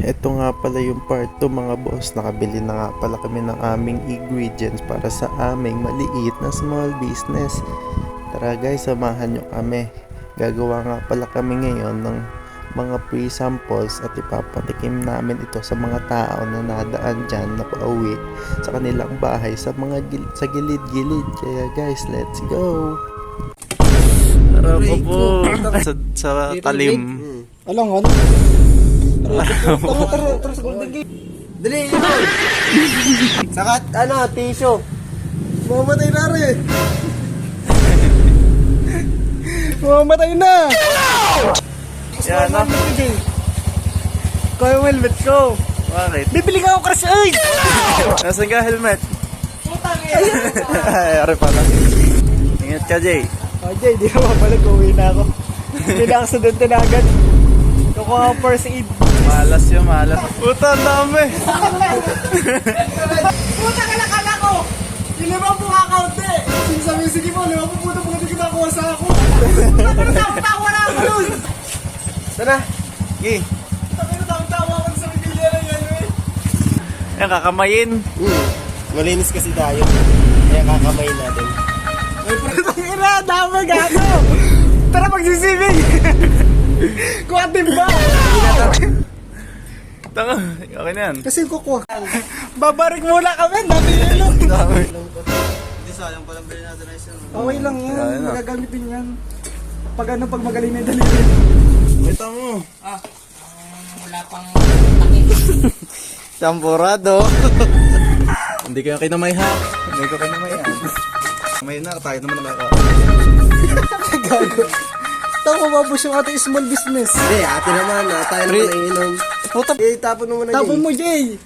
Ito nga pala yung part 2 mga boss. Nakabili na nga pala kami ng aming ingredients para sa aming maliit na small business. Tara guys, samahan nyo kami. Gagawa nga pala kami ngayon ng mga pre-samples at ipapatikim namin ito sa mga tao na nadaan dyan na pauwi sa kanilang bahay sa mga sa gilid-gilid. Kaya guys, let's go! Tara po sa talim. Alang ano? Tara sa Golden Gate. Dali, yun! Sakat, tissue. Mamamatay na rin. Mamamatay na! Yan na. Kaya yung helmet ko. Bakit? Bibili ka ako crush ay! Nasaan ka helmet? Putang Ay, ari pala. Ingat ka, Jay. Oh, Jay, di na mabalik. Uwi na ako. Hindi na ako student na agad. Kukuha ako first aid. Malas yun, malas. Puta, ang dami. Puta ka na kala ko! Yung limang po kakaunti! Sige mo, limang po puta pagkat kita kuha sa ako. Puta ka na tawa na ako nun! Tara. Gi. Puta ka na tawa ako sa bibigyan na yan eh. Yan, kakamayin. Malinis kasi tayo. Kaya kakamayin natin. Putang ina, dami gato! Tara magsisibig! Kuha timba! Tanga, okay na yan. Kasi kukuha. Babarik muna kami, dami nilo. Hindi sayang palang bilhin natin na isa. Okay lang yan, Ayun na. magagamitin yan. Pag magaling na yung daliri. Ito mo. Wala pang taki. Champurado. Hindi ko yung kinamay ha. Hindi ko kinamay ha. May na, tayo naman nakaka. Gago. Ito mababos yung ating small business. Hindi, ate naman. Tayo naman naiinom. Puta. Eh, tapon mo na Tapon mo, Jay!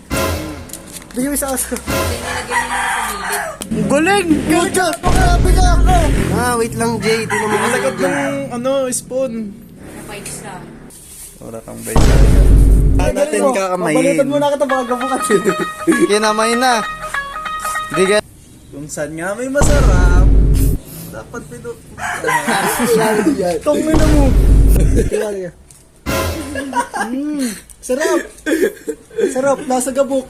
Bigyan mo sa aso. Nilagyan mo sa gilid. Galing! Gago! Pakabi ka ako! Wait lang, Jay. Tinan mo Ang lagot ng spoon. Napaitis na. Wala kang bay. Natin kakamayin. Pabalitan mo na kita bago mo kasi. Kinamay na. Hindi ka. Kung saan nga may masarap, dapat pinu... Tongin na mo. Sarap! Sarap, nasa gabok.